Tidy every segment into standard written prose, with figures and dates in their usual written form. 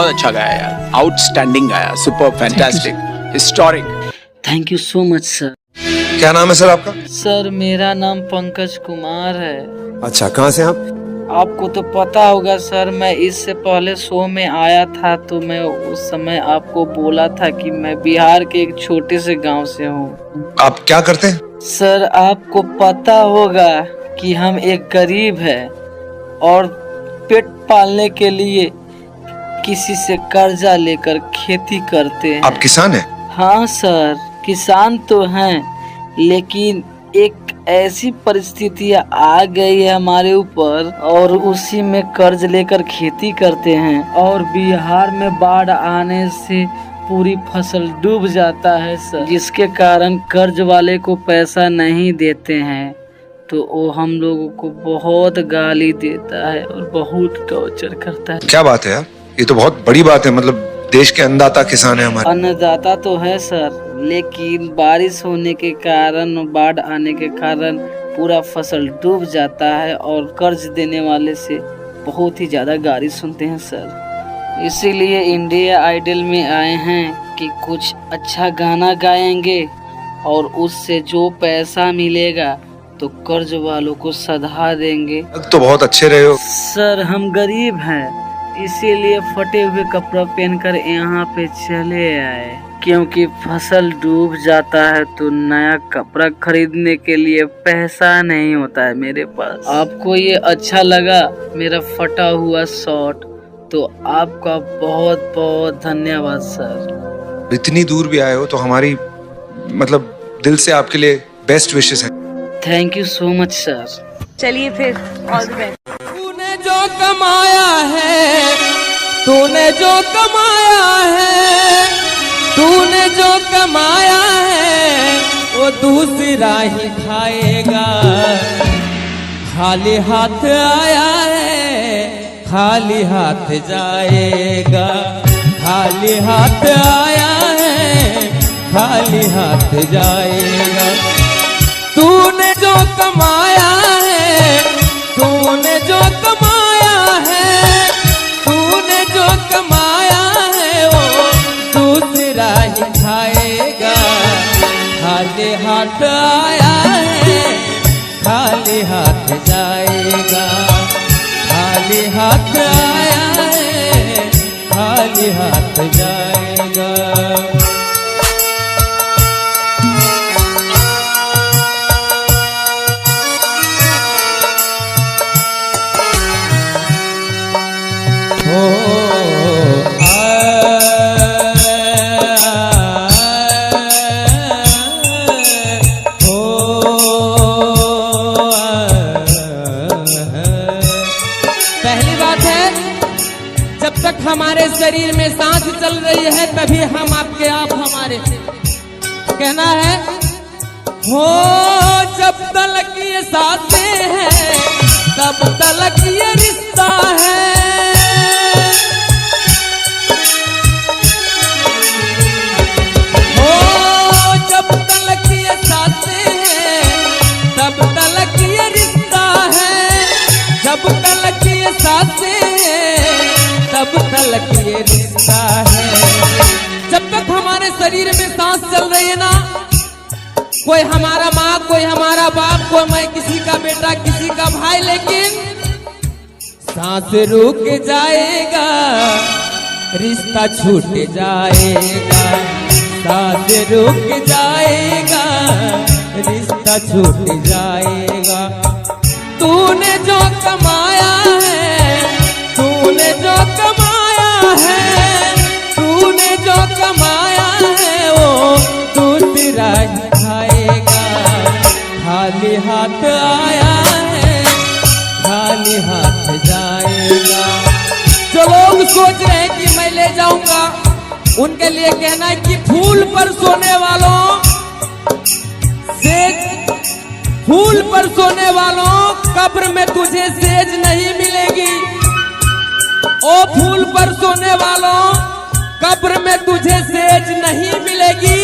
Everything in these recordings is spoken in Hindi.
बहुत अच्छा गाया यार, आउटस्टैंडिंग गाया, super fantastic, historic. Thank you so much sir. क्या नाम है सर आपका? सर मेरा नाम पंकज कुमार है। अच्छा, कहाँ से आप? आपको तो पता होगा सर, मैं इससे पहले शो में आया था तो मैं उस समय आपको बोला था कि मैं बिहार के एक छोटे से गांव से हूँ। आप क्या करते हैं? सर आपको पता होगा कि हम एक गरीब है और पेट पालने के लिए किसी से कर्जा लेकर खेती करते हैं। आप किसान हैं? हाँ सर, किसान तो हैं, लेकिन एक ऐसी परिस्थितियाँ आ गई है हमारे ऊपर और उसी में कर्ज लेकर खेती करते हैं और बिहार में बाढ़ आने से पूरी फसल डूब जाता है सर, जिसके कारण कर्ज वाले को पैसा नहीं देते हैं तो वो हम लोगों को बहुत गाली देता है और बहुत टॉर्चर करता है। क्या बात है यार, ये तो बहुत बड़ी बात है। मतलब देश के अन्नदाता किसान है हमारे। अन्नदाता तो है सर, लेकिन बारिश होने के कारण, बाढ़ आने के कारण पूरा फसल डूब जाता है और कर्ज देने वाले से बहुत ही ज्यादा गाली सुनते हैं सर। इसीलिए इंडिया आइडल में आए हैं कि कुछ अच्छा गाना गाएंगे और उससे जो पैसा मिलेगा तो कर्ज वालों को सधा देंगे। तो बहुत अच्छे रहे हो सर। हम गरीब हैं, इसीलिए फटे हुए कपड़ा पहनकर यहाँ पे चले आए, क्योंकि फसल डूब जाता है तो नया कपड़ा खरीदने के लिए पैसा नहीं होता है मेरे पास। आपको ये अच्छा लगा मेरा फटा हुआ शर्ट, तो आपका बहुत बहुत धन्यवाद सर। इतनी दूर भी आए हो तो हमारी मतलब दिल से आपके लिए बेस्ट विशेस हैं। Thank you so much sir. चलिए फिर, ऑल द बेस्ट। तूने जो कमाया है, तूने जो कमाया है, तूने जो कमाया है वो दूसरा ही खाएगा। खाली हाथ आया है, खाली हाथ जाएगा। खाली हाथ आया है, खाली हाथ जाएगा। तूने जो कमाया है, तूने जो कमाया है, तूने जो कमाया है वो दूसरा ही खाएगा। खाली हाथ आया है, खाली हाथ जाएगा। खाली हाथ आया है, खाली हाथ जाएगा। पहली बात है, जब तक हमारे शरीर में सांस चल रही है तभी हम आपके आप हमारे। कहना है हो जब तक ये सांसें हैं तब तक ये रिश्ता है। हो जब तक ये सांसें हैं तब तक ये रिश्ता है। जब तक ये सांसें हैं तब तक ये रिश्ता है। जब तक हमारे शरीर में सांस चल रही है ना, कोई हमारा माँ, कोई हमारा बाप, कोई मैं किसी का बेटा, किसी का भाई, लेकिन सांस रुक जाएगा, रिश्ता छूट जाएगा। सांस रुक जाएगा, रिश्ता छूट जाएगा। तूने जो कमाया है, तूने जो कमाया है, तूने जो कमाया है वो दूसरा ही खाएगा। खाली हाथ आया है, खाली हाथ जाएगा। जो लोग सोच रहे हैं कि मैं ले जाऊंगा, उनके लिए कहना है कि फूल पर सोने वालों, सेज फूल पर सोने वालों, कब्र में तुझे सेज नहीं मिलेगी। ओ फूल पर सोने वालों, कब्र में तुझे सेज नहीं मिलेगी।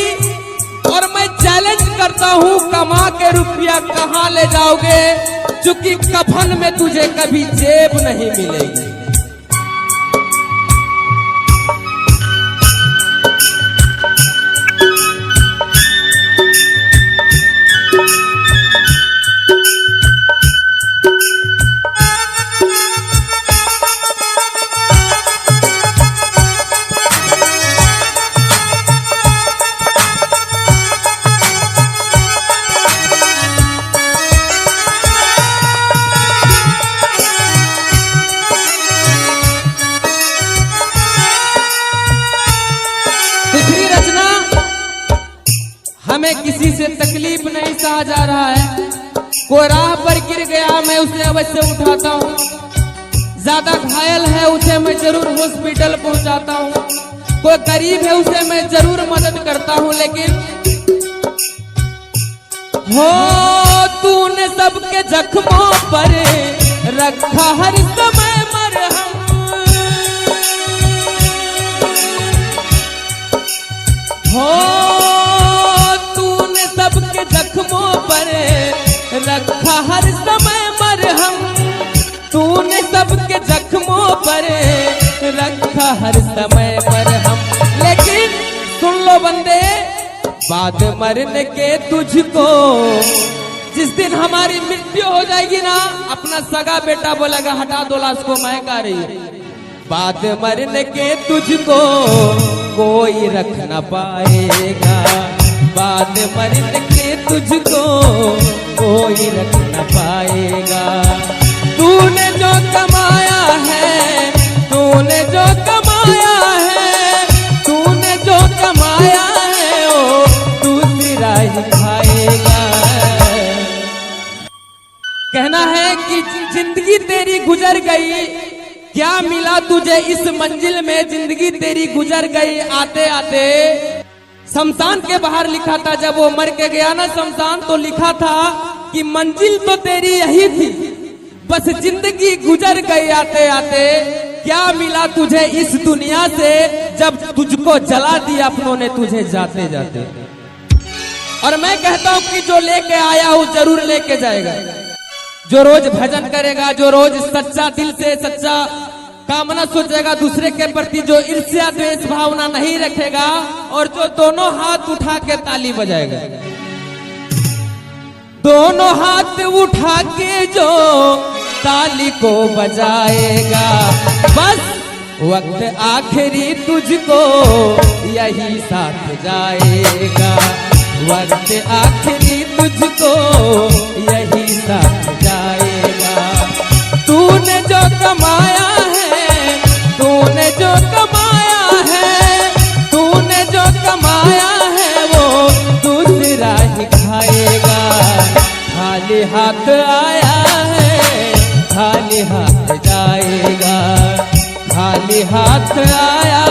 और मैं चैलेंज करता हूँ, कमा के रुपया कहाँ ले जाओगे, चूंकि कफन में तुझे कभी जेब नहीं मिलेगी। तकलीफ नहीं सहा जा रहा है, कोई राह पर गिर गया मैं उसे अवश्य उठाता हूँ, ज्यादा घायल है उसे मैं जरूर हॉस्पिटल पहुंचाता हूँ, कोई गरीब है उसे मैं जरूर मदद करता हूँ, लेकिन हो तूने सबके जख्मों पर रखा हर समय मरहम, हो तूने सबके जख्मों पर रखा हर समय मरहम, तूने सबके जख्मों पर रखा हर समय मरहम। लेकिन सुन लो बंदे, बाद मरने के तुझको, जिस दिन हमारी मृत्यु हो जाएगी ना, अपना सगा बेटा बोलेगा हटा दो लाश को, मैं गा रही है। बाद मरने के तुझको कोई रख न पाएगा, बाद मरने के तुझको कोई रख न पाएगा। तूने जो कमाया है, तूने जो कमाया है, तूने जो कमाया है ओ दूसरा ही खाएगा। कहना है कि जिंदगी तेरी गुजर गई, क्या मिला तुझे इस मंजिल में, जिंदगी तेरी गुजर गई आते आते। शमशान के बाहर लिखा था, जब वो मर के गया ना शमशान, तो लिखा था कि मंजिल तो तेरी यही थी, बस जिंदगी गुजर गई आते आते। क्या मिला तुझे इस दुनिया से, जब तुझको जला दिया अपनों ने तुझे जाते जाते। और मैं कहता हूं कि जो लेके आया वो जरूर लेके जाएगा, जो रोज भजन करेगा, जो रोज सच्चा दिल से सच्चा कामना सोचेगा दूसरे के प्रति, जो ईर्ष्या द्वेष भावना नहीं रखेगा, और जो दोनों हाथ उठा के ताली बजाएगा, दोनों हाथ उठा के जो ताली को बजाएगा, बस वक्त आखिरी तुझको यही साथ जाएगा, वक्त आखिरी तुझको यही साथ जाएगा। तूने जो कमाया है, तूने जो कमाया है, तूने जो कमाया है वो दूसरा ही खाएगा। खाली हाथ आया है, खाली हाथ जाएगा, खाली हाथ आया